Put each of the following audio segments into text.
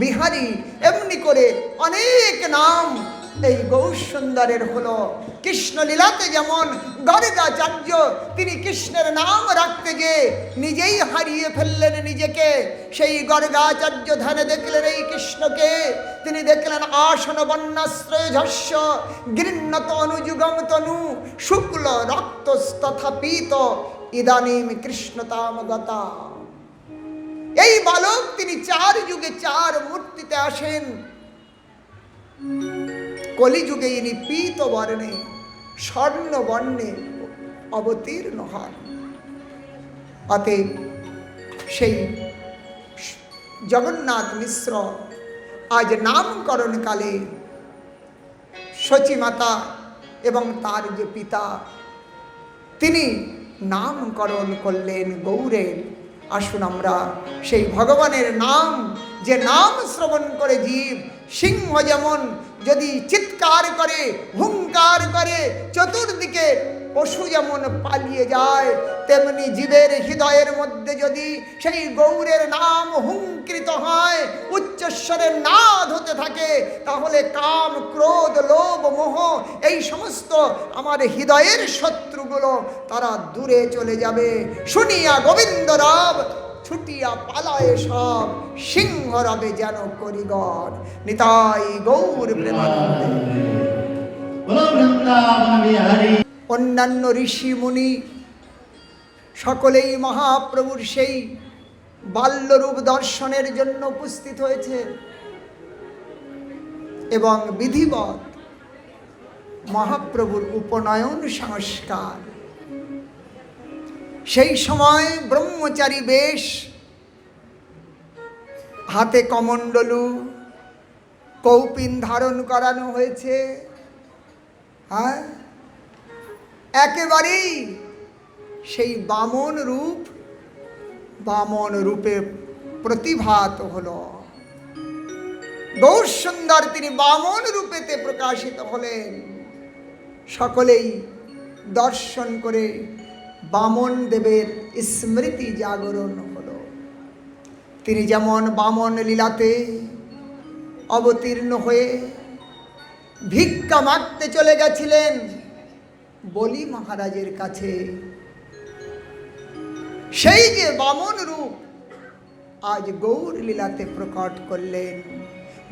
বিহারী, এমনি করে অনেক নাম এই গৌরসুন্দরের হলো। কৃষ্ণলীলাতে যেমন গর্গাচার্য তিনি কৃষ্ণের নাম রাখতে গিয়ে নিজেই হারিয়ে ফেললেন নিজেকে। সেই গর্গাচার্য ধ্যানে দেখলেন এই কৃষ্ণকে, তিনি দেখলেন আসন বন্যাশ্রয় ঝস্য গৃহ্ণত অনুযুগম তনু শুক্ল রক্তস্তথা পীত ইদানীম কৃষ্ণতাম গতা। এই বালক তিনি 4 যুগে 4 মূর্তিতে আসেন। কলিযুগে ইনি পীত বর্ণে স্বর্ণ বর্ণে অবতীর্ণ হন। অতএব সেই জগন্নাথ মিশ্র আজ নামকরণ কালে সচিমাতা এবং তার যে পিতা তিনি নামকরণ করলেন গৌরের। আসুন আমরা সেই ভগবানের নাম, যে নাম শ্রবণ করে জীব সিংহ যেমন যদি চিৎকার করে হুঙ্কার করে চতুর্দিকে পশু যেমন পালিয়ে যায়, তেমনি জীবের হৃদয়ের মধ্যে যদি সেই গৌরের নাম হুঙ্কৃত হয়, উচ্চস্বরের নাদ হতে থাকে, তাহলে কাম ক্রোধ লোভ মোহ এই সমস্ত আমার হৃদয়ের শত্রুগুলো তারা দূরে চলে যাবে। শুনিয়া গোবিন্দ রাব ছুটিয়া পালায় সব, সিংহ রবে যেন করিগণ। নিতাই গৌর প্রেমানন্দে। অন্যান্য ঋষি মুনি সকলেই মহাপ্রভুর সেই বাল্যরূপ দর্শনের জন্য উপস্থিত হয়েছে এবং বিধিবৎ মহাপ্রভুর উপনয়ন সংস্কার। সেই সময় ব্রহ্মচারী বেশ, হাতে কমণ্ডলু কৌপিন ধারণ করানো হয়েছে। হ্যাঁ, একেবারেই সেই বামন রূপে প্রতিভাত হলো। গৌরসুন্দর তিনি বামন রূপেতে প্রকাশিত হলেন। সকলেই দর্শন করে বামন দেবের স্মৃতি জাগরণ হলো। তিনি যেমন বামন লীলাতে অবতীর্ণ হয়ে ভিক্ষা মাগতে চলে গেছিলেন বলি মহারাজের কাছে, সেই যে বামন রূপ আজ গৌর লীলাতে প্রকট করলেন।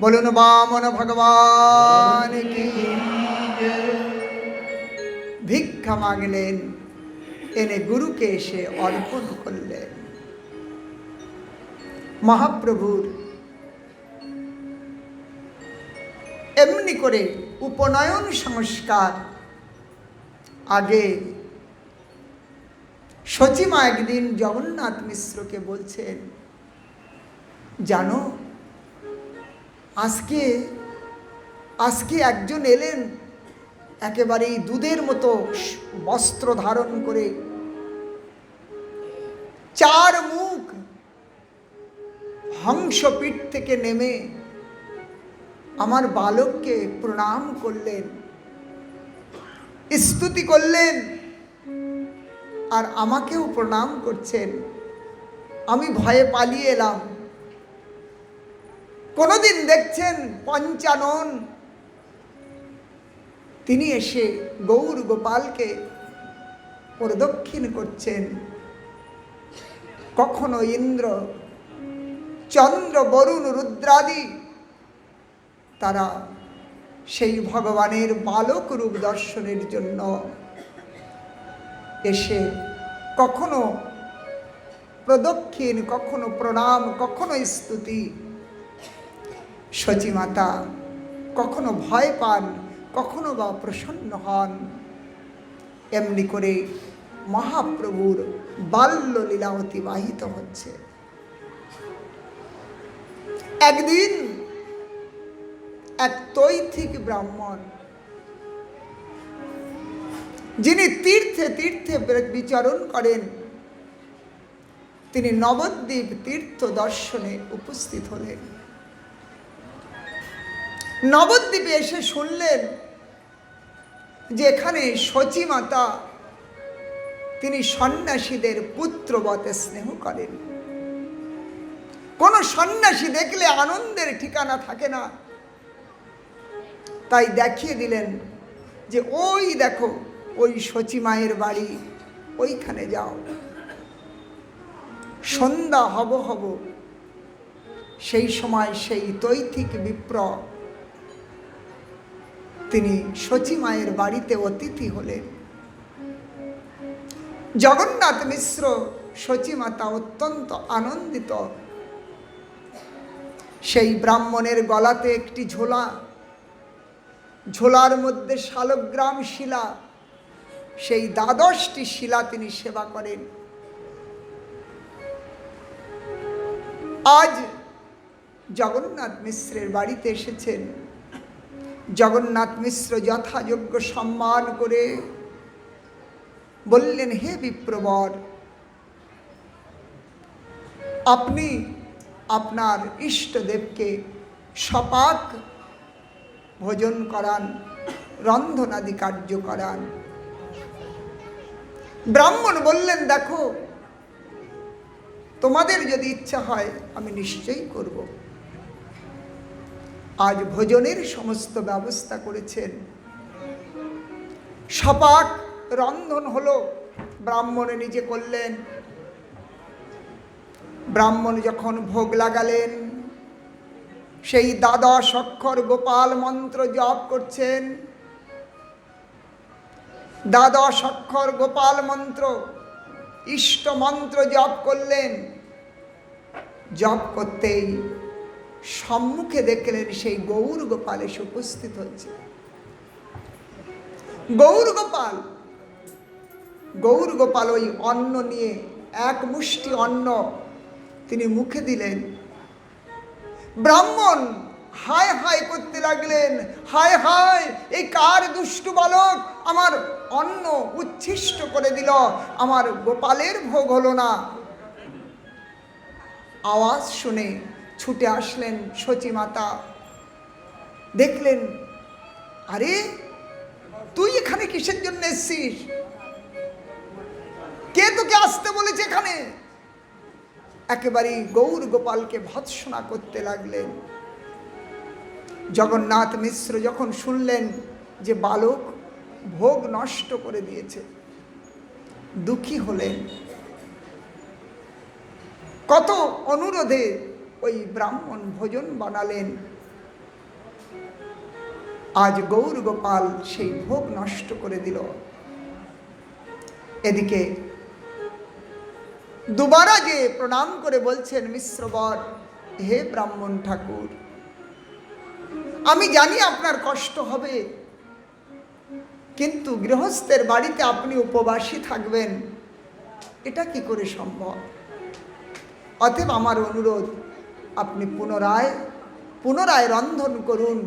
বলুন বামন ভগবান কি। ভিক্ষা মাগলেন, এনে গুরুকে এসে অর্পণ করলেন। মহাপ্রভুর এমনি করে উপনয়ন সংস্কার আগে সচিমা একদিন জগন্নাথ মিশ্রকে বলছেন, জানো আজকে একজন এলেন একেবারেই দুধের মতো বস্ত্র ধারণ করে, 4 মুখ, হংসপীঠ থেকে নেমে আমার বালককে প্রণাম করলেন, স্তুতি করলেন, আর আমাকেও প্রণাম করছেন। আমি ভয়ে পালিয়ে এলাম। কোনোদিন দেখছেন পঞ্চানন, তিনি এসে গৌর গোপালকে প্রদক্ষিণ করছেন। কখনো ইন্দ্র চন্দ্র বরুণ রুদ্রাদি তারা সেই ভগবানের বালক রূপ দর্শনের জন্য এসে কখনো প্রদক্ষিণ, কখনো প্রণাম, কখনো স্তুতি। সচিমাতা কখনো ভয় পান, কখনো বা প্রসন্ন হন। এমনি করে মহাপ্রভুর বাল্য লীলা অতিবাহিত হচ্ছে। একদিন এক তৈথিক ব্রাহ্মণ, যিনি তীর্থে তীর্থে বিচরণ করেন, তিনি নবদ্বীপ তীর্থ দর্শনে উপস্থিত হলেন। নবদ্বীপে এসে শুনলেন যে এখানে সচিমাতা তিনি সন্ন্যাসীদের পুত্রবতে স্নেহ করেন। কোনো সন্ন্যাসী দেখলে আনন্দের ঠিকানা থাকে না। তাই দেখিয়ে দিলেন যে ওই দেখো ওই শচী মায়ের বাড়ি, ওইখানে যাও। সন্ধ্যা হব হব সেই সময় সেই তৈথিক বিপ্র তিনি শচী মায়ের বাড়িতে অতিথি হলেন। জগন্নাথ মিশ্র শচী মাতা অত্যন্ত আনন্দিত। সেই ব্রাহ্মণের গলাতে একটি ঝোলা, ঝোলার মধ্যে শালগ্রাম শিলা, সেই 12টি শিলা তিনি সেবা করেন। আজ জগন্নাথ মিশ্রের বাড়িতে এসেছেন। জগন্নাথ মিশ্র যথাযোগ্য সম্মান করে বললেন, হে বিপ্রবর, আপনি আপনার ইষ্টদেবকে সপাক ভোজন করান, রন্ধনাদি কার্য করান। ব্রাহ্মণ বললেন, দেখো তোমাদের যদি ইচ্ছা হয় আমি নিশ্চয়ই করব। আজ ভোজনের সমস্ত ব্যবস্থা করেছেন। সপাক রন্ধন হলো, ব্রাহ্মণ নিজে করলেন। ব্রাহ্মণ যখন ভোগ লাগালেন, সেই 12 অক্ষর গোপাল মন্ত্র জপ করছেন। 12 অক্ষর গোপাল মন্ত্র, ইষ্ট মন্ত্র জপ করলেন। জপ করতেই সম্মুখে দেখলেন সেই গৌর গোপাল এসে উপস্থিত হচ্ছে। গৌর গোপাল ওই অন্ন নিয়ে, এক মুষ্টি অন্ন তিনি মুখে দিলেন। ব্রাহ্মণ হায় হায় করতে লাগলেন, হায় হায়, এই কার দুষ্টু বালক আমার অন্ন উচ্ছিষ্ট করে দিল, আমার গোপালের ভোগ হলো না। আওয়াজ শুনে ছুটে আসলেন শচী মাতা। দেখলেন, আরে তুই এখানে কিসের জন্য এসছিস? কে তোকে আসতে বলেছে এখানে? একেবারেই গৌর গোপালকে ভৎসনা করতে লাগলেন। জগন্নাথ মিশ্র যখন শুনলেন যে বালক ভোগ নষ্ট করে দিয়েছে, দুঃখী হলেন। কত অনুরোধে ওই ব্রাহ্মণ ভোজন বানালেন। আজ গৌর গোপাল সেই ভোগ নষ্ট করে দিল। এদিকে দুবারা যে প্রণাম করে বলছেন মিশ্রবর, হে ব্রাহ্মণ ঠাকুর, আমি জানি আপনার কষ্ট হবে, কিন্তু গৃহস্থের বাড়িতে আপনি উপবাসী থাকবেন, এটা কি করে সম্ভব? অতএব আমার অনুরোধ, আপনি পুনরায় রন্ধন করুন,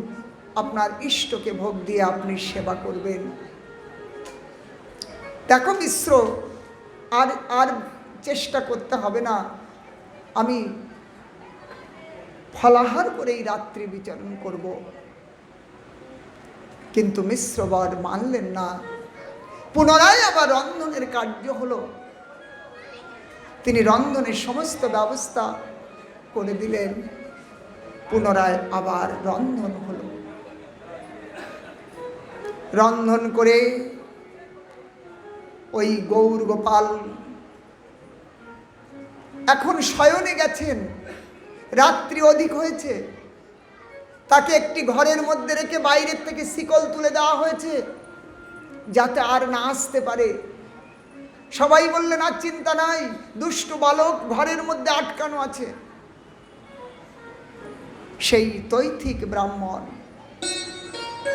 আপনার ইষ্টকে ভোগ দিয়ে আপনি সেবা করবেন। দেখো মিশ্র, আর চেষ্টা করতে হবে না, আমি ফলাহার করেই রাত্রি বিচরণ করব। কিন্তু মিশ্রবর মানলেন না। পুনরায় আবার রন্ধনের কার্য হলো। তিনি রন্ধনের সমস্ত ব্যবস্থা করে দিলেন। পুনরায় আবার রন্ধন হলো। রন্ধন করে ওই গৌর গোপাল এখন শয়নে গেছেন। রাত্রি অধিক হয়েছে, তাকে একটি ঘরের মধ্যে রেখে বাইরের থেকে শিকল তুলে দেওয়া হয়েছে যাতে আর না আসতে পারে। সবাই বললেন, আর চিন্তা নাই, দুষ্ট বালক ঘরের মধ্যে আটকানো আছে। সেই তৈথিক ব্রাহ্মণ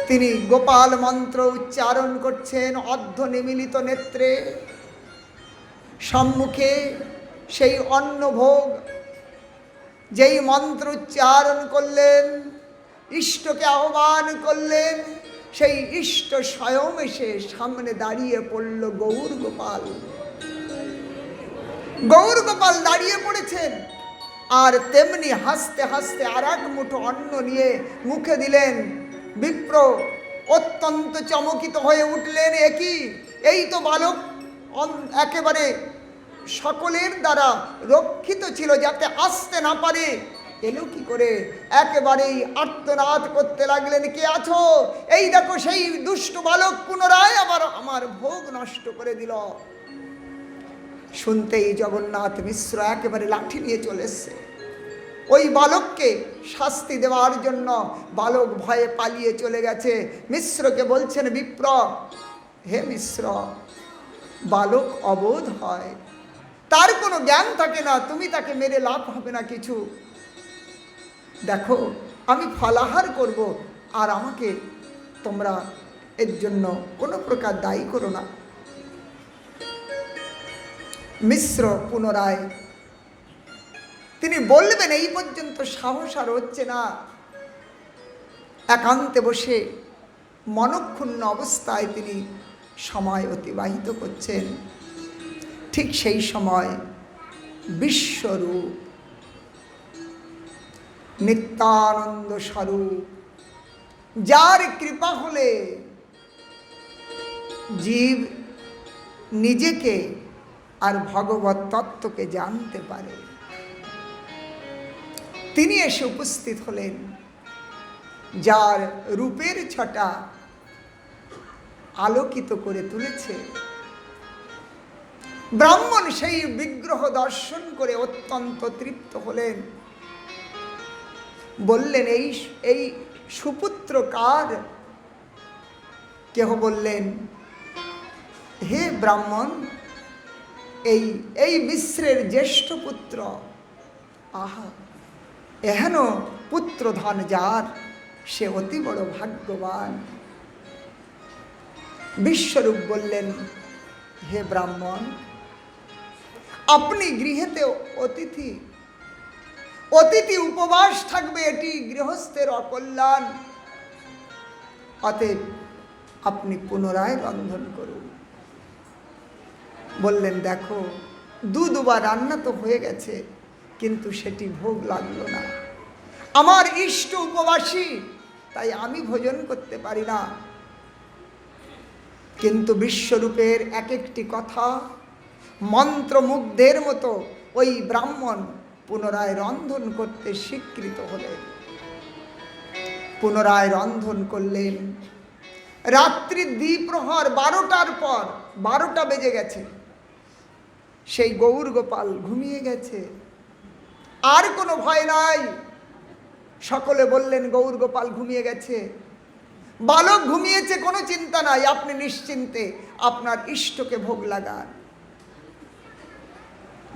তিনি গোপাল মন্ত্র উচ্চারণ করছেন অর্ধ নিমিলিত নেত্রে। সম্মুখে সেই অন্নভোগ, যেই মন্ত্র উচ্চারণ করলেন, ইষ্টকে আহ্বান করলেন, সেই ইষ্ট স্বয়ং এসে সামনে দাঁড়িয়ে পড়ল গৌর গোপাল। গৌর গোপাল দাঁড়িয়ে পড়েছেন, আর তেমনি হাসতে হাসতে আর এক মুঠো অন্ন নিয়ে মুখে দিলেন। বিপ্র অত্যন্ত চমকিত হয়ে উঠলেন, একই, এই তো বালক একেবারে সকলের দ্বারা রক্ষিত ছিল, যাতে আসতে না পারে। এলো কি করে? একেবারেই আর্তনাদ করতে লাগলেন, কে আছো? এই দেখো সেই দুষ্ট বালক পুনরায় আবার আমার ভোগ নষ্ট করে দিল। শুনতেই জগন্নাথ মিশ্র একেবারে লাঠি নিয়ে চলে এসছে ওই বালককে শাস্তি দেওয়ার জন্য। বালক ভয়ে পালিয়ে চলে গেছে। মিশ্রকে বলছেন বিপ্র, হে মিশ্র, বালক অবোধ হয়, তার কোনো জ্ঞান থাকে না, তুমি তাকে মেরে লাভ হবে না কিছু। দেখো আমি ফলাহার করব, আর আমাকে তোমরা এর জন্য কোনো প্রকার দায়ী করো না। মিশ্র পুনরায় তিনি বলবেন, এই পর্যন্ত সাহস আর হচ্ছে না। একান্তে বসে মনক্ষুণ্ণ অবস্থায় তিনি সময় অতিবাহিত করছেন। ঠিক সেই সময় বিশ্বরূপ নিত্যানন্দ স্বরূপ, যার কৃপা হলে জীব নিজেকে আর ভগবত তত্ত্বকে জানতে পারে, তিনি এসে উপস্থিত হলেন। যার রূপের ছটা আলোকিত করে তুলেছে। ব্রাহ্মণ সেই বিগ্রহ দর্শন করে অত্যন্ত তৃপ্ত হলেন। বললেন, এই সুপুত্র কার? কেহ বললেন, হে ব্রাহ্মণ, এই মিশ্রের জ্যেষ্ঠ পুত্র। আহা, এহেন পুত্রধন যার, সে অতি বড় ভাগ্যবান। বিশ্বরূপ বললেন, হে ব্রাহ্মণ, আপনি গৃহেতে অতিথি, অতিথি উপবাস থাকবে, এটি গৃহস্থের অকল্যাণ। অতএব আপনি পুনরায় রন্ধন করুন। বললেন, দেখো দুবার রান্না তো হয়ে গেছে, কিন্তু সেটি ভোগ লাগলো না। আমার ইষ্ট উপবাসী, তাই আমি ভোজন করতে পারি না। কিন্তু বিশ্বরূপের এক একটি কথা মন্ত্রমুগ্ধের মতো ওই ব্রাহ্মণ পুনরায় রন্ধন করতে স্বীকৃত হলেন। পুনরায় রন্ধন করলেন। রাত্রি দ্বিপ্রহর 12টার পর, 12টা বেজে গেছে। সেই গৌর গোপাল ঘুমিয়ে গেছে, আর কোনো ভয় নাই। সকলে বললেন, গৌর গোপাল ঘুমিয়ে গেছে, বালক ঘুমিয়েছে, কোনো চিন্তা নাই, আপনি নিশ্চিন্তে আপনার ইষ্টকে ভোগ লাগান।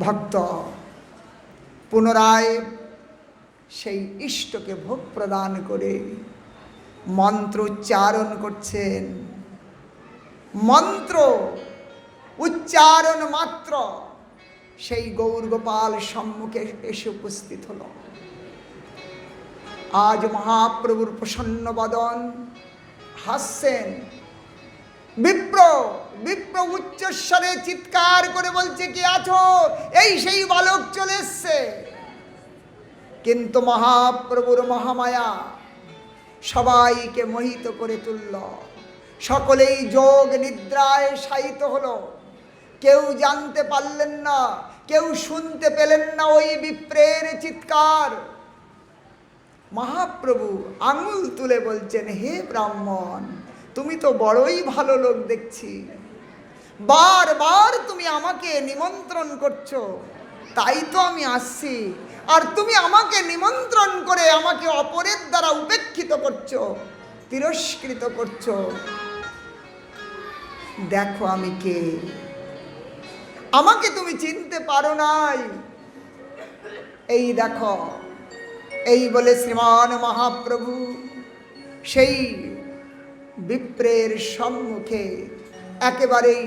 ভক্ত পুনরায় সেই ইষ্টকে ভোগ প্রদান করে মন্ত্র উচ্চারণ করছেন। মন্ত্র উচ্চারণ মাত্র সেই গৌর গোপাল সম্মুখে এসে উপস্থিত হল। আজ মহাপ্রভুর প্রসন্ন বদন, হাসছেন। বিপ্র বিপ্র উচ্চস্বরে চিৎকার করে বলছে, কে আছো? এই সেই বালক চলে এসছে। কিন্তু মহাপ্রভুর মহামায়া সবাইকে মোহিত করে তুলল। সকলেই যোগ নিদ্রায় শায়িত হলো। কেউ জানতে পারলেন না, কেউ শুনতে পেলেন না ওই বিপ্রের চিৎকার। মহাপ্রভু আঙুল তুলে বলছেন, হে ব্রাহ্মণ, তুমি তো বড়ই ভালো লোক দেখছি। বারবার তুমি আমাকে নিমন্ত্রণ করছো, তাই তো আমি আসছি। আর তুমি আমাকে নিমন্ত্রণ করে আমাকে অপরের দ্বারা উপেক্ষিত করছো, তিরস্কৃত করছো। দেখো আমি কে, আমাকে তুমি চিনতে পারো নাই। এই দেখো, এই বলে শ্রীমান মহাপ্রভু সেই বিপ্রের সম্মুখে একেবারেই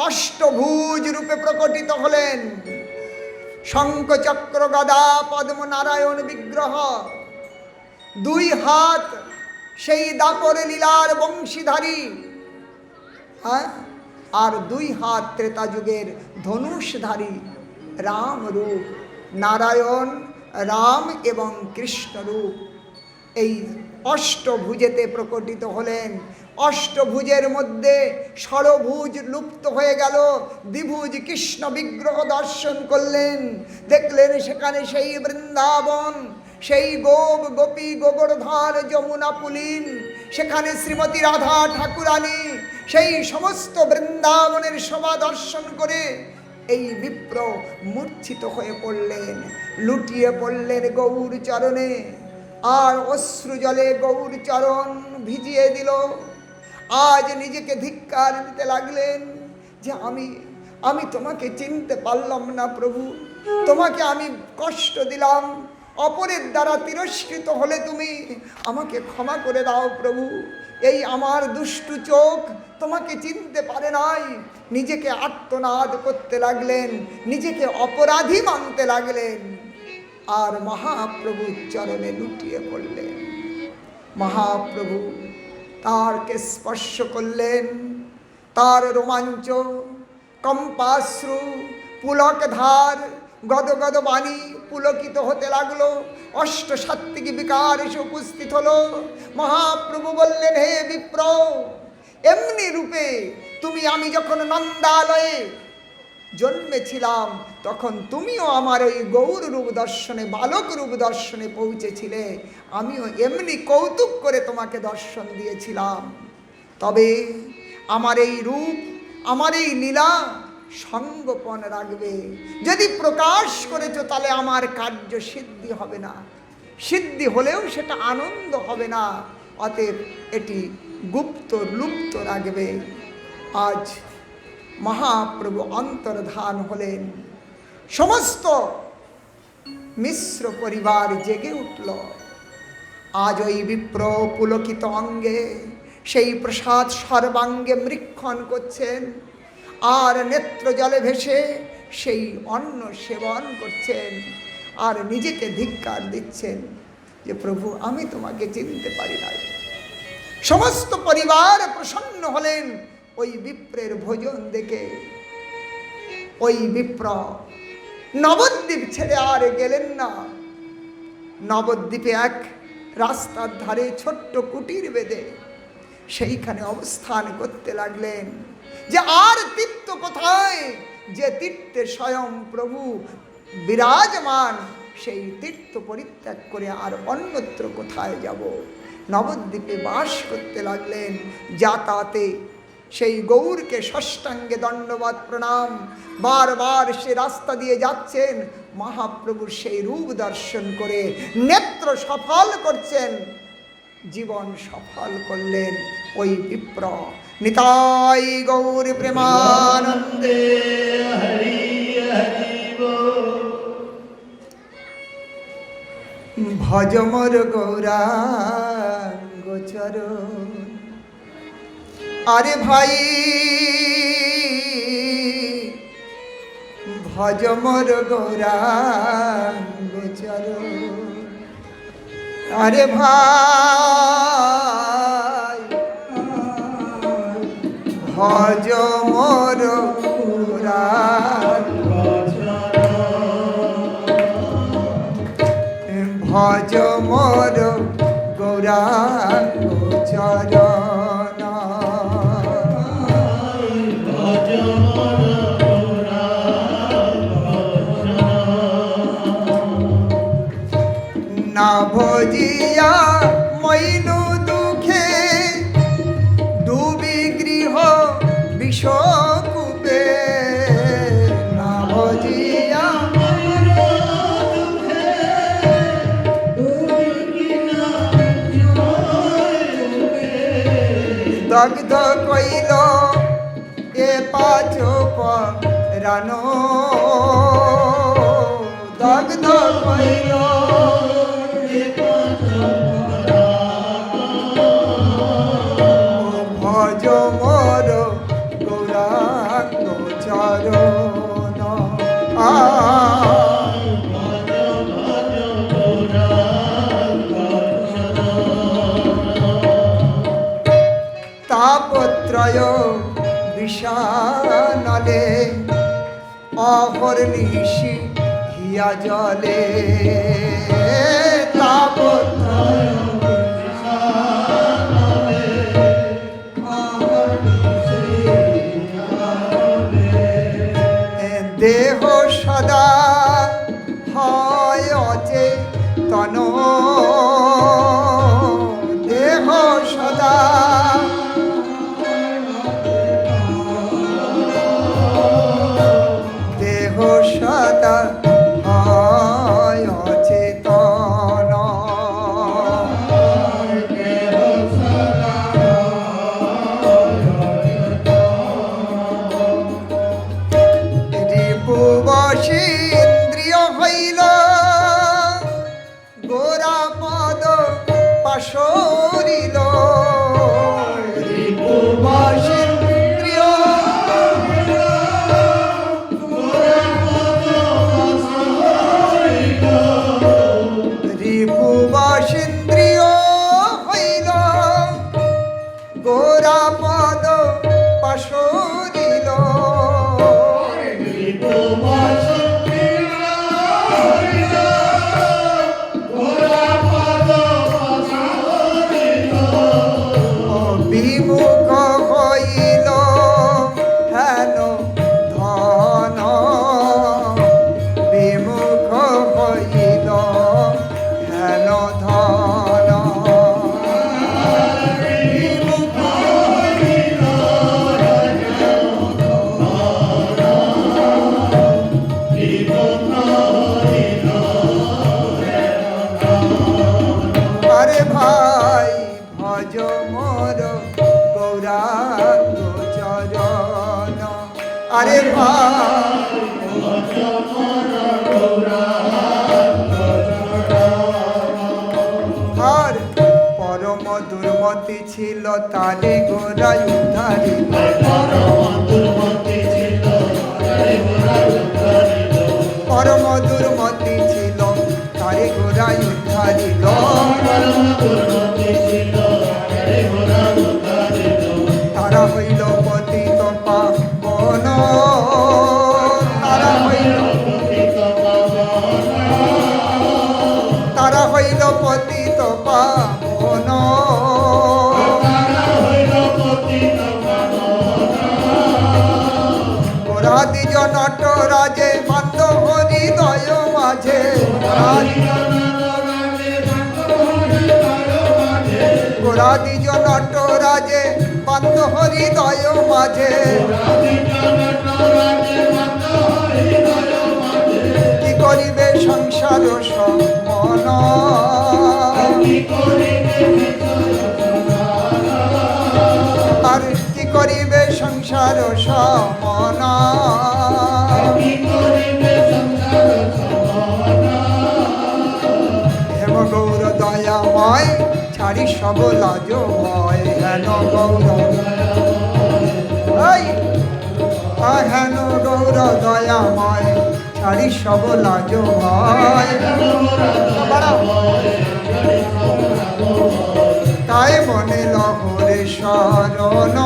অষ্টভুজ রূপে প্রকটিত হলেন। শঙ্খ চক্র গদা পদ্ম নারায়ণ বিগ্রহ, দুই হাত সেই দাপর লীলার বংশীধারী, আর দুই হাত ত্রেতা যুগের ধনুষধারী রাম রূপ। নারায়ণ, রাম এবং কৃষ্ণ রূপ এই অষ্টভুজেতে প্রকটিত হলেন। অষ্টভুজের মধ্যে ষড়ভুজ লুপ্ত হয়ে গেল, দ্বিভুজ কৃষ্ণ বিগ্রহ দর্শন করলেন, দেখলেন সেখানে সেই বৃন্দাবন, সেই গোপ গোপী গোবর্ধন যমুনা পুলিন, সেখানে শ্রীমতী রাধা ঠাকুরানী, সেই সমস্ত বৃন্দাবনের শোভা দর্শন করে এই বিপ্র মূর্ছিত হয়ে পড়লেন, লুটিয়ে পড়লেন গৌর চরণে, আর অশ্রু জলে গৌর চরণ ভিজিয়ে দিল। আজ নিজেকে ধিক্কার দিতে লাগলেন যে আমি তোমাকে চিনতে পারলাম না প্রভু, তোমাকে আমি কষ্ট দিলাম, অপরের দ্বারা তিরস্কৃত হলে তুমি আমাকে ক্ষমা করে দাও প্রভু। এই আমার দুষ্টু চোখ তোমাকে চিনতে পারে নাই। নিজেকে আর্তনাদ করতে লাগলেন, নিজেকে অপরাধী মানতে লাগলেন, আর মহাপ্রভুর চরণে লুটিয়ে পড়লেন। মহাপ্রভু তারকে স্পর্শ করলেন, তার রোমাঞ্চ, কম্পাশ্রু, পুলক ধার, গদগদ বাণী পুলকিত হতে লাগলো, অষ্টসাত্ত্বিক বিকার এসে উপস্থিত হলো। মহাপ্রভু বললেন, হে বিপ্র, এমনি রূপে আমি যখন নন্দালয়ে জন্মেছিলাম তখন তুমিও আমার ওই গৌর রূপ দর্শনে, বালক রূপ দর্শনে পৌঁছেছিলে, আমিও এমনি কৌতুক করে তোমাকে দর্শন দিয়েছিলাম। তবে আমার এই রূপ, আমার এই লীলা সঙ্গোপন রাখবে। যদি প্রকাশ করেছো তাহলে আমার কার্য সিদ্ধি হবে না, সিদ্ধি হলেও সেটা আনন্দ হবে না, অতএব এটি গুপ্ত লুপ্ত রাখবে। আজ মহাপ্রভু অন্তর্ধান হলেন, সমস্ত মিশ্র পরিবার জেগে উঠল। আজ ওই বিপ্র পুলকিত অঙ্গে সেই প্রসাদ সর্বাঙ্গে মৃক্ষণ করছেন, আর নেত্র জলে ভেসে সেই অন্ন সেবন করছেন, আর নিজেকে ধিক্কার দিচ্ছেন যে প্রভু আমি তোমাকে চিনতে পারি নাই। সমস্ত পরিবার প্রসন্ন হলেন ওই বিপ্রের ভোজন দেখে। ওই বিপ্র নবদ্বীপ ছেড়ে আর গেলেন না। নবদ্বীপে এক রাস্তার ধারে ছোট্ট কুটির বেঁধে সেইখানে অবস্থান করতে লাগলেন। যে আর তীর্থ কোথায়, যে তীর্থে স্বয়ং প্রভু বিরাজমান, সেই তীর্থ পরিত্যাগ করে আর অন্যত্র কোথায় যাব। নবদ্বীপে বাস করতে লাগলেন। যাতায়াতে সেই গৌরকে ষষ্ঠাঙ্গে দণ্ডবাদ প্রণাম, বারবার সে রাস্তা দিয়ে যাচ্ছেন, মহাপ্রভুর সেই রূপ দর্শন করে নেত্র সফল করছেন, জীবন সফল করলেন ওই বিপ্র। নিতাই গৌর প্রেমানন্দে হরি হরি বল। ভজ মোর গৌরাঙ্গ চরণ। আরে ভাই ভজ মোর গৌরাঙ্গ চরণ। আরে ভাই ভজ মোর গৌরাঙ্গ চরণ। ভজ মোর গৌরাঙ্গ চরণ। না ভজিয়া মইনু দুঃখে ডুবি গৃহ বিষকূপে। না ভজিয়া দগ্ধ কইল এ পাঁচ পরাণ। দগ্ধ কইল ভজ মোর গৌরাঙ্গ চরণ। তাপত্রয় বিষানলে অহর্নিশি হিয়া জলে। তাপত্রয় গোরা পদ পাশরিল রিপুবাসেন্দ্রিয় রিপুবাসেন্দ্রিয় হইল গোরা পদ পাশরিল বিমুখ হইল হেন ধন বিমুখ হইল হেন ধন বিমুখ হইল আরে ভাই ভজ মোর গৌরাঙ্গ চরণ আরে ভাই আর পরম দুর্মতি ছিল তারে গোরায় উদ্ধারিল পরম দুর্মতি ছিল তারে গোরায় উদ্ধারিল তারা হইল পতিত পাবন তারা হইল পতিত পাবন গোরাদিজ নটরাজে বান্ধ হৃদয় মাঝে গোরাদিজ নটরাজে বান্ধ হৃদয় মাঝে কি করিবে সংসার সমন আর কি করিবে সংসার সমন হেম গৌর দয়াময় ছাড়ি সব লাজ ভয় হেন গৌর হেন গৌর দয়াময় ছাড়ি সব লাজ ভয় তাই মনে লহরে শরণ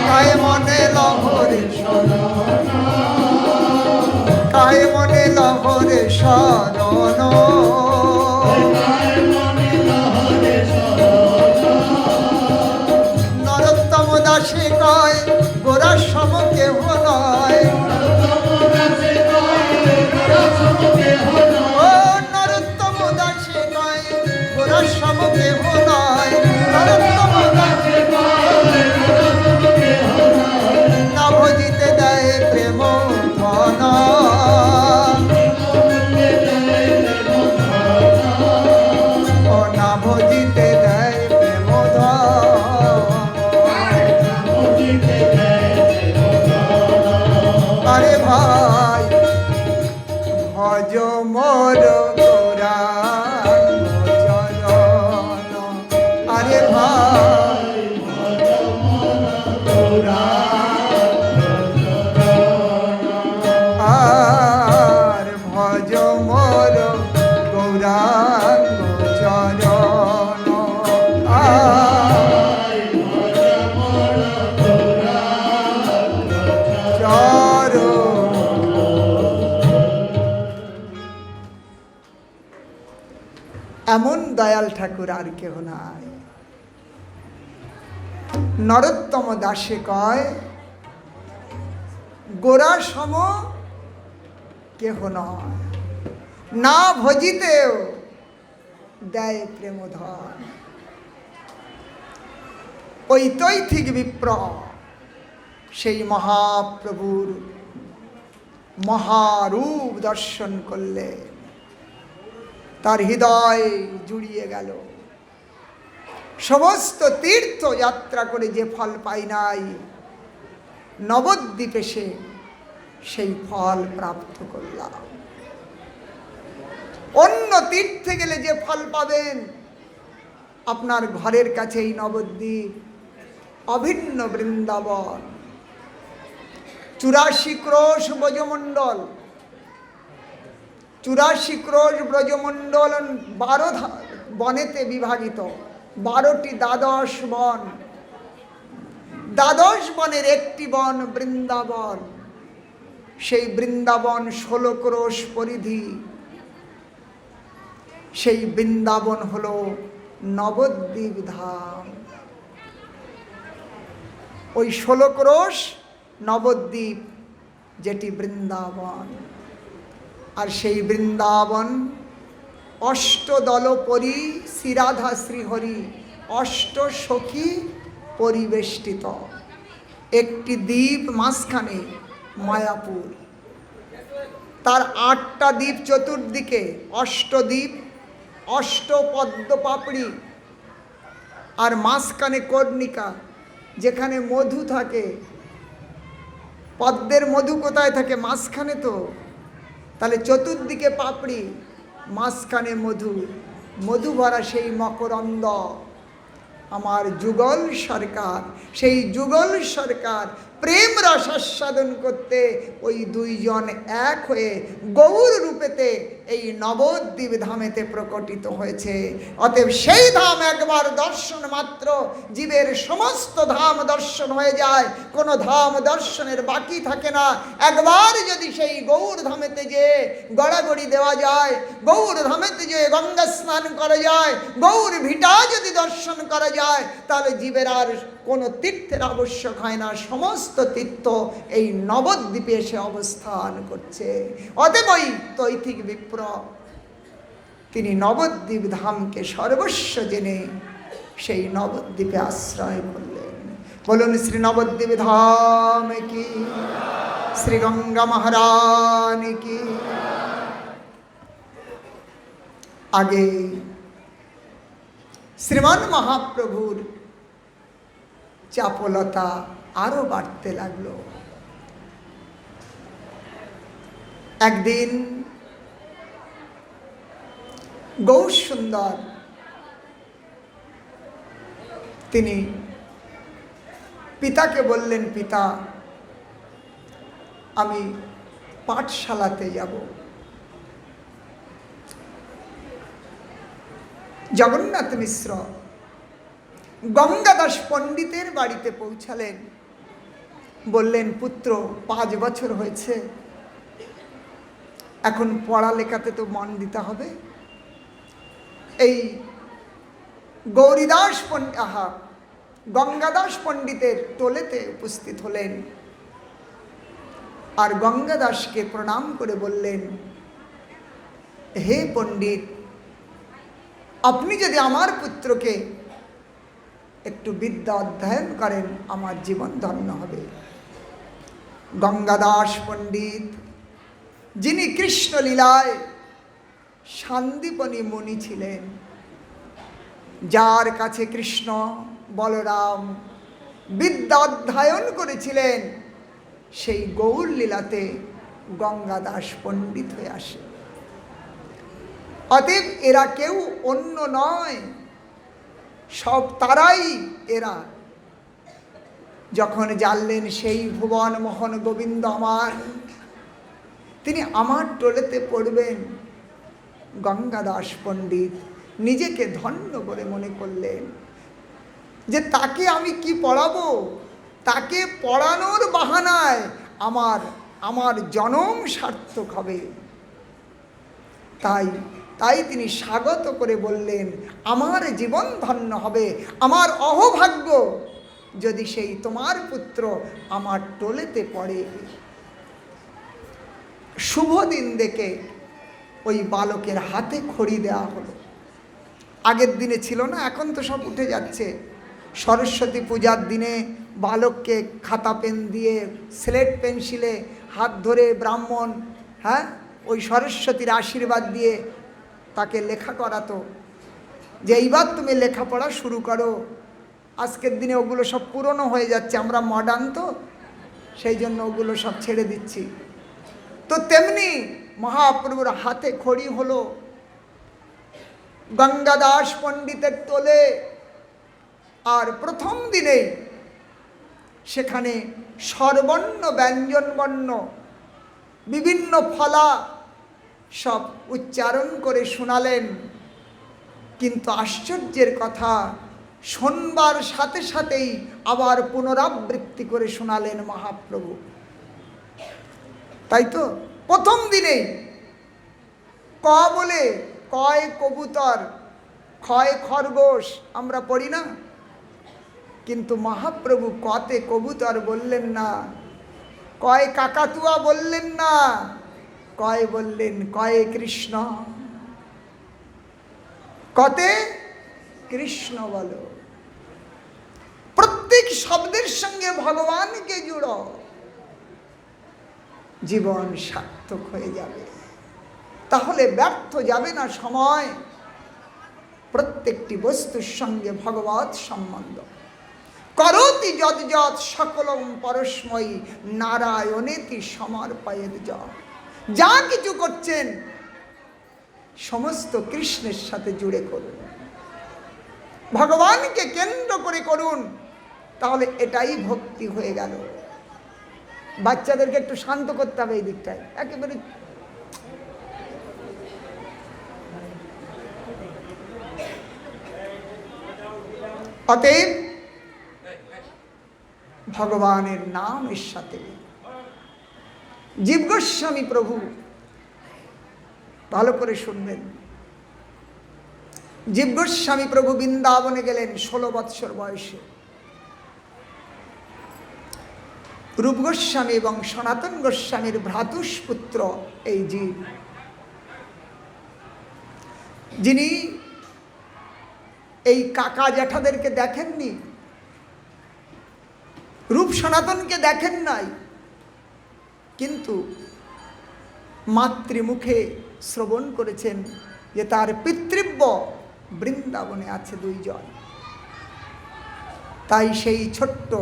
তাই মনে লহরে শরণ তাই মনে লহরে শরণ নরোত্তম দাসে কয় গোরা সম কেহ নয় ও নরোত্তম দাসে কয় গোরা সম কেহ নয় নরোত্তম দাসে না ভজিতে দেয় প্রেম ধন ও না ভজিতে দেয় প্রেম আরে ভাই ভজ মোর গৌরাঙ্গ চরণ আরে ভাই আর ভজ মোর গৌরাঙ্গ চরণ এমন দয়াল ঠাকুর আর কেহ নাই। নরোত্তম দাসে কয় গোরা সম কেহ নয়, না ভজিতেও দেয় প্রেমধন। ওই তৈথিক বিপ্র সেই মহাপ্রভুর মহারূপ দর্শন করলে তার হৃদয় জুড়িয়ে গেল। সমস্ত তীর্থ যাত্রা করে যে ফল পাই নাই, নবদ্বীপে সেই ফল প্রাপ্ত করলাম। অন্য তীর্থে গেলে যে ফল পাবেন, আপনার ঘরের কাছে এই নবদ্বীপ, অভিন্ন বৃন্দাবন, 84 ক্রোশ ব্রজমণ্ডল, 84 ক্রোশ ব্রজমণ্ডল 12 বনেতে বিভাজিত, 12টি দ্বাদশ বন, দ্বাদশ বনের একটি বন বৃন্দাবন। সেই বৃন্দাবন 16 ক্রোশ পরিধি। সেই বৃন্দাবন হলো নবদ্বীপ ধাম। ওই 16 ক্রোশ নবদ্বীপ, যেটি বৃন্দাবন। আর সেই বৃন্দাবন অষ্টদলপরি শ্রীরাধা শ্রীহরি অষ্ট সখী পরিবেষ্টিত। একটি দ্বীপ মাঝখানে মায়াপুর, তার 8টা দ্বীপ চতুর্দিকে, অষ্টদ্বীপ, অষ্টপদ্ম পাপড়ি, আর মাঝখানে কর্ণিকা, যেখানে মধু থাকে। পদ্মের মধু কোথায় থাকে? মাঝখানে তো। তাহলে চতুর্দিকে পাপড়ি, মাঝখানে মধু, মধু ভরা সেই মকরন্দ। আমার যুগল সরকার, সেই যুগল সরকার প্রেম রস আস্বাদন করতে ওই দুইজন এক হয়ে গৌর রূপেতে এই নবদ্বীপ ধামেতে প্রকটিত হয়েছে। অতএব সেই ধাম একবার দর্শন মাত্র জীবের সমস্ত ধাম দর্শন হয়ে যায়, কোনো ধাম দর্শনের বাকি থাকে না। একবার যদি সেই গৌর ধামেতে যে গড়াগড়ি দেওয়া যায়, গৌর ধামেতে যে গঙ্গা স্নান করা যায়, গৌর ভিটা যদি দর্শন করা যায়, তাহলে জীবের আর কোনো তীর্থের আবশ্যক হয় না। সমস্ত তীর্থ এই নবদ্বীপে এসে অবস্থান করছে। অতএব ওই তৈথিক বিপ্র তিনি নবদ্বীপ ধামকে সর্বস্ব জেনে সেই নবদ্বীপে আশ্রয় করলেন। বলুন শ্রী নবদ্বীপ ধাম কি, শ্রী গঙ্গা মহারানী কি। আগে শ্রীমান মহাপ্রভুর চাপলতা আরো বাড়তে লাগলো। একদিন গৌর সুন্দর তিনি পিতাকে বললেন, পিতা আমি পাঠশালাতে যাব। জগন্নাথ মিশ্র গঙ্গাদাস পণ্ডিতের বাড়িতে পৌঁছালেন। বললেন, পুত্র 5 বছর হয়েছে, এখন পড়ালেখাতে তো মন দিতে হবে। এই গৌরীদাস গঙ্গাদাস পণ্ডিতের টোলেতে উপস্থিত হলেন, আর গঙ্গাদাসকে প্রণাম করে বললেন, হে পণ্ডিত, আপনি যদি আমার পুত্রকে একটু বিদ্যা অধ্যয়ন করেন, আমার জীবন ধন্য হবে। গঙ্গাদাস পণ্ডিত, যিনি কৃষ্ণলীলায় সান্দীপনী মুনি ছিলেন, যার কাছে কৃষ্ণ বলরাম বিদ্যা অধ্যয়ন করেছিলেন, সেই গৌর লীলাতে গঙ্গাদাস পণ্ডিত হয়ে আসে। অতএব এরা কেউ অন্য নয়, সব তারাই এরা। যখন জানলেন সেই ভুবন মোহন গোবিন্দ আমার, তিনি আমার টোলেতে পড়বেন, গঙ্গাদাস পণ্ডিত নিজেকে ধন্য বলে মনে করলেন যে তাকে আমি কি পড়াবো, তাকে পড়ানোর বাহানায় আমার জনম সার্থক হবে। তাই তিনি স্বাগত করে বললেন, আমার জীবন ধন্য হবে, আমার অহোভাগ্য যদি সেই তোমার পুত্র আমার টোলেতে পড়ে। শুভ দিন দেখে ওই বালকের হাতে খড়ি দেওয়া হলো। আগের দিনে ছিল না, এখন তো সব উঠে যাচ্ছে। সরস্বতী পূজার দিনে বালককে খাতা পেন দিয়ে, স্লেট পেন্সিলে হাত ধরে ব্রাহ্মণ, ওই সরস্বতীর আশীর্বাদ দিয়ে তাকে লেখা করাতো, যে এইবার তুমি লেখাপড়া শুরু করো। আজকের দিনে ওগুলো সব পুরনো হয়ে যাচ্ছে, আমরা মডার্ন তো, সেই জন্য ওগুলো সব ছেড়ে দিচ্ছি। তো তেমনি মহাপ্রভুর হাতে খড়ি হলো, গঙ্গাদাস পণ্ডিতের তোলে। আর প্রথম দিনেই সেখানে স্বরবর্ণ ব্যঞ্জনবর্ণ বিভিন্ন ফলা সব উচ্চারণ করে শোনালেন। কিন্তু আশ্চর্যের কথা, শোনবার সাথে সাথেই আবার পুনরাবৃত্তি করে শোনালেন মহাপ্রভু। তাই তো প্রথম দিনেই ক বলে কয় কবুতর, ক্ষয় খরগোশ আমরা পড়ি না, কিন্তু মহাপ্রভু কতে কবুতর বললেন না, কয় কাকাতুয়া বললেন না, কয় বললেন কয়ে কৃষ্ণ। কতে কৃষ্ণ বলো। প্রত্যেক শব্দের সঙ্গে ভগবানকে জুড়ো, জীবন সার্থক হয়ে যাবে। তাহলে ব্যর্থ যাবে না সময়। প্রত্যেকটি বস্তুর সঙ্গে ভগবৎ সম্বন্ধ। করতি যৎ যৎ সকলম পরস্ময়ী নারায়ণেতি সমর্পয়েৎ যৎ। যা কিছু করছেন সমস্ত কৃষ্ণের সাথে জুড়ে করুন, ভগবানকে কেন্দ্র করে করুন, তাহলে এটাই ভক্তি হয়ে গেল। বাচ্চাদেরকে একটু শান্ত করতে হবে এই দিকটায়, একেবারে অতএব ভগবানের নামের সাথে জীব গোস্বামী প্রভু, ভালো করে শুনবেন, জীব গোস্বামী প্রভু বৃন্দাবনে গেলেন 16 বৎসর বয়সে। রূপ গোস্বামী এবং সনাতন গোস্বামীর ভ্রাতুষ্পুত্র এই জীব, যিনি এই কাকা জ্যাঠাদেরকে দেখেননি, রূপ সনাতনকে দেখেন নাই, কিন্তু মাতৃমুখে শ্রবণ করেছেন যে তার পিতৃব্য বৃন্দাবনে আছে 2 জন। তাই সেই ছোট্ট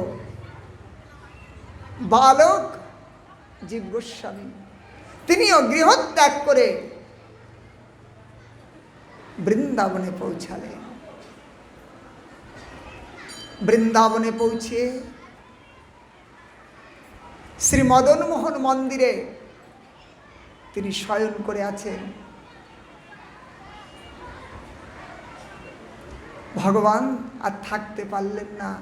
বালক জীব গোস্বামী তিনিও গৃহত্যাগ করে বৃন্দাবনে পৌঁছালেন। বৃন্দাবনে পৌঁছে শ্রী মদন মোহন মন্দিরে তিনি শয়ন করে আছেন। ভগবান আর থাকতে পারলেন না,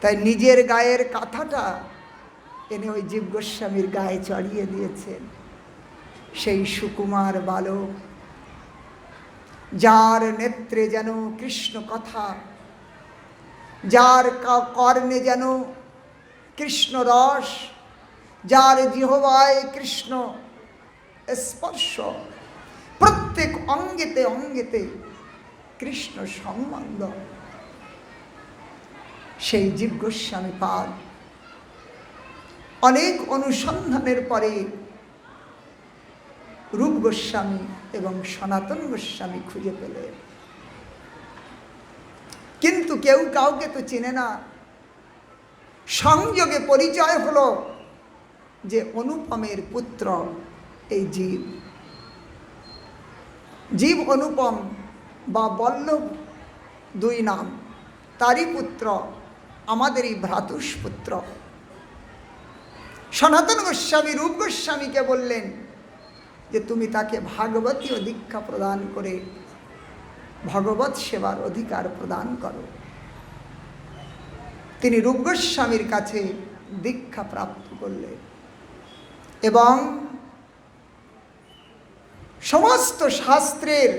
তাই নিজের গায়ের কাঁথাটা এনে ওই জীব গোস্বামীর গায়ে চড়িয়ে দিয়েছেন। সেই সুকুমার বালক, যার নেত্রে যেন কৃষ্ণ কথা, যার কর্ণে যেন কৃষ্ণ রস, যার জিহ্বায় কৃষ্ণ স্পর্শ, প্রত্যেক অঙ্গেতে অঙ্গেতে কৃষ্ণ সম্বন্ধ, সেই জীব গোস্বামী পাদ অনেক অনুসন্ধানের পরে রূপ গোস্বামী এবং সনাতন গোস্বামী খুঁজে পেলেন। কিন্তু কেউ কাউকে তো চেনে না। সংযোগে পরিচয় হলো যে অনুপমের পুত্র এই জীব। জীব অনুপম বা বল্লভ 2 নাম, তারই পুত্র আমাদেরই ভ্রাতুষ্পুত্র। সনাতন গোস্বামী রূপ গোস্বামীকে বললেন যে তুমি তাকে ভাগবতীয় দীক্ষা প্রদান করে ভগবত সেবার অধিকার প্রদান করো। তিনি রূপ গোস্বামীর কাছে দীক্ষা প্রাপ্ত করলেন এবং সমস্ত শাস্ত্রের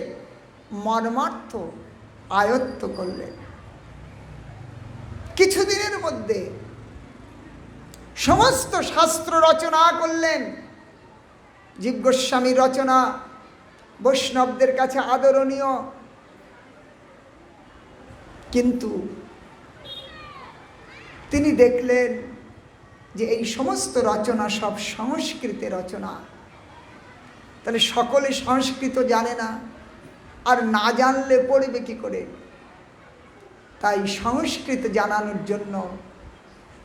মর্মার্থ আয়ত্ত করলেন। কিছুদিনের মধ্যে সমস্ত শাস্ত্র রচনা করলেন। জীব গোস্বামীর রচনা বৈষ্ণবদের কাছে আদরণীয়, কিন্তু তিনি দেখলেন যে এই সমস্ত রচনা সব সংস্কৃতে রচনা। তাহলে সকলে সংস্কৃত জানে না, আর না জানলে পড়বে কি করে? তাই সংস্কৃত জানানোর জন্য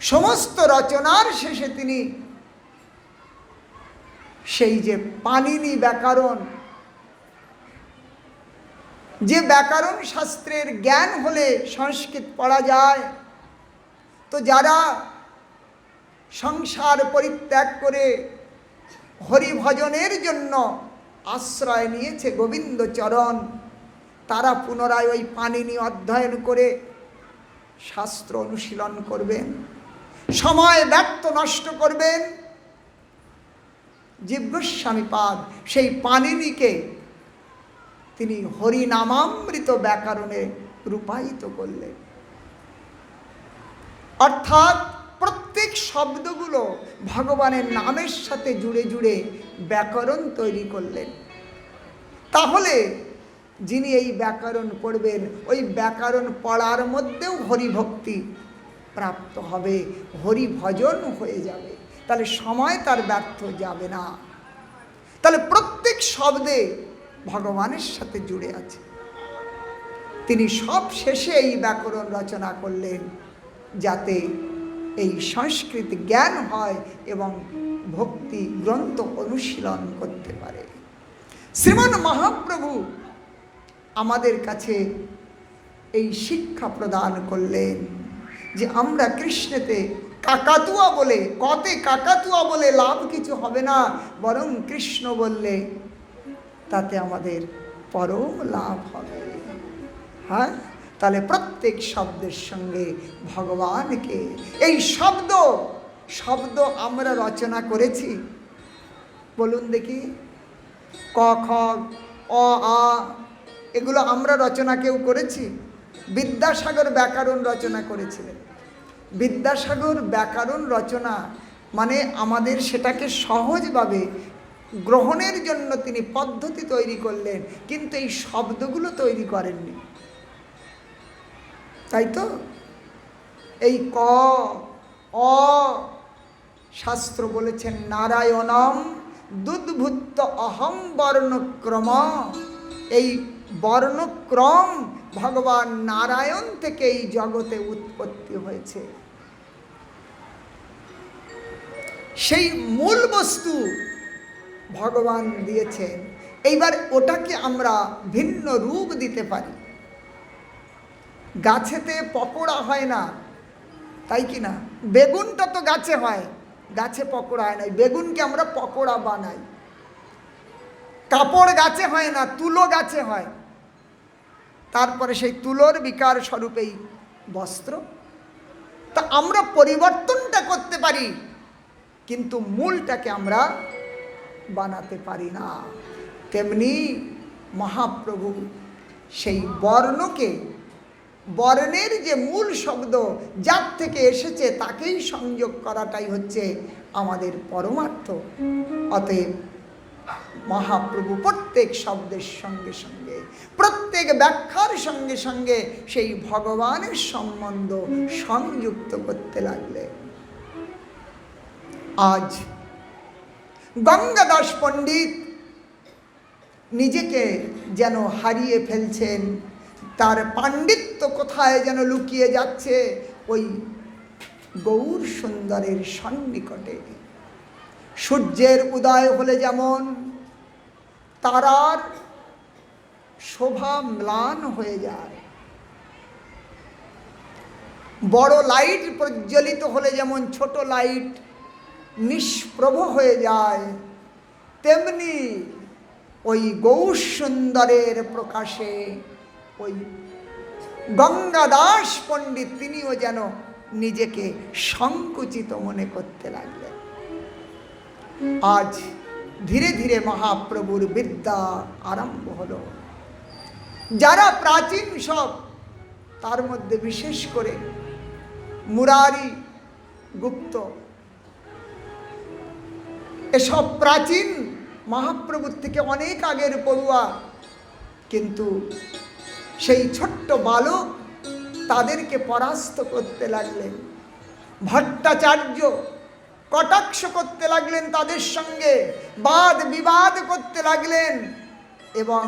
সমস্ত রচনার শেষে তিনি সেই যে পাণিনি ব্যাকরণ, যে ব্যাকরণ শাস্ত্রের জ্ঞান হলে সংস্কৃত পড়া যায়। তো যারা সংসার পরিত্যাগ করে হরিভজনের জন্য আশ্রয় নিয়েছে গোবিন্দ চরণ, তারা পুনরায় ওই পাণিনি অধ্যয়ন করে শাস্ত্র অনুশীলন করবেন, সময় ব্যর্থ নষ্ট করবেন। জীবগোস্বামীপাদ সেই পাণিনিকে তিনি হরিনামামৃত ব্যাকরণে রূপায়িত করলেন। অর্থাৎ প্রত্যেক শব্দগুলো ভগবানের নামের সাথে জুড়ে জুড়ে ব্যাকরণ তৈরি করলেন। তাহলে যিনি এই ব্যাকরণ পড়বেন, ওই ব্যাকরণ পড়ার মধ্যেও হরিভক্তি প্রাপ্ত হবে, হরিভজন হয়ে যাবে। তাহলে সময় তার ব্যর্থ যাবে না। তাহলে প্রত্যেক শব্দে ভগবানের সাথে জুড়ে আছে। তিনি সব শেষে এই ব্যাকরণ রচনা করলেন, যাতে এই সংস্কৃত জ্ঞান হয় এবং ভক্তি গ্রন্থ অনুশীলন করতে পারে। শ্রীমান মহাপ্রভু আমাদের কাছে এই শিক্ষা প্রদান করলেন যে আমরা কৃষ্ণেতে কাকাতুয়া বলে, কতে কাকাতুয়া বলে লাভ কিছু হবে না, বরং কৃষ্ণ বললে তাতে আমাদের পরম লাভ হবে। হ্যাঁ, তাহলে প্রত্যেক শব্দের সঙ্গে ভগবানকে, এই শব্দ শব্দ আমরা রচনা করেছি, বলুন দেখি। ক খ অ আ এগুলো আমরা রচনা কেউ করেছি? বিদ্যাসাগর ব্যাকরণ রচনা করেছিলেন। বিদ্যাসাগর ব্যাকরণ রচনা মানে আমাদের সেটাকে সহজভাবে গ্রহণের জন্য তিনি পদ্ধতি তৈরি করলেন, কিন্তু এই শব্দগুলো তৈরি করেননি, তাই তো? এই ক অ শাস্ত্র বলেছেন নারায়ণম দুদ্ভুত অহম বর্ণক্রম। এই বর্ণক্রম ভগবান নারায়ণ থেকে এই জগতে উৎপত্তি হয়েছে। সেই মূল বস্তু ভগবান দিয়েছেন, এইবার ওটাকে আমরা ভিন্ন রূপ দিতে পারি। গাছেতে পকোড়া হয় না, তাই কি না? বেগুনটা তো গাছে হয়, গাছে পকোড়া হয় না, বেগুনকে আমরা পকোড়া বানাই। কাপড় গাছে হয় না, তুলো গাছে হয়, তারপরে সেই তুলোর বিকার স্বরূপেই বস্ত্র। তা আমরা পরিবর্তনটা করতে পারি, কিন্তু মূলটাকে আমরা বানাতে পারি না। তেমনি মহাপ্রভু সেই বর্ণকে, বর্ণের যে মূল শব্দ যার থেকে এসেছে তাকেই সংযোগ করাটাই হচ্ছে আমাদের পরমার্থ। অতএব মহাপ্রভু প্রত্যেক শব্দের সঙ্গে সঙ্গে, প্রত্যেক ব্যাখ্যার সঙ্গে সঙ্গে সেই ভগবানের সম্বন্ধ সংযুক্ত করতে লাগলেন। আজ গঙ্গাদাস পণ্ডিত নিজেকে যেন হারিয়ে ফেলছেন, তার পাণ্ডিত্য কোথায় যেন লুকিয়ে যাচ্ছে ওই গৌর সুন্দরের সন্নিকটে। সূর্যের উদয় হলে যেমন তারার শোভা ম্লান হয়ে যায়, বড় লাইট প্রজ্বলিত হলে যেমন ছোট লাইট নিষ্প্রভ হয়ে যায়, তেমনি ওই গৌর সুন্দরের প্রকাশে ওই গঙ্গাদাস পণ্ডিত তিনিও যেন নিজেকে সংকুচিত মনে করতে লাগলেন। আজ ধীরে ধীরে মহাপ্রভুর বিদ্যা আরম্ভ হলো। যারা প্রাচীন সব, তার মধ্যে বিশেষ করে মুরারি গুপ্ত, এসব প্রাচীন মহাপ্রভুর থেকে অনেক আগের পড়ুয়া, কিন্তু সেই ছোট্ট বালক তাদেরকে পরাস্ত করতে লাগলেন। ভট্টাচার্য কটাক্ষ করতে লাগলেন, তাদের সঙ্গে বাদ বিবাদ করতে লাগলেন এবং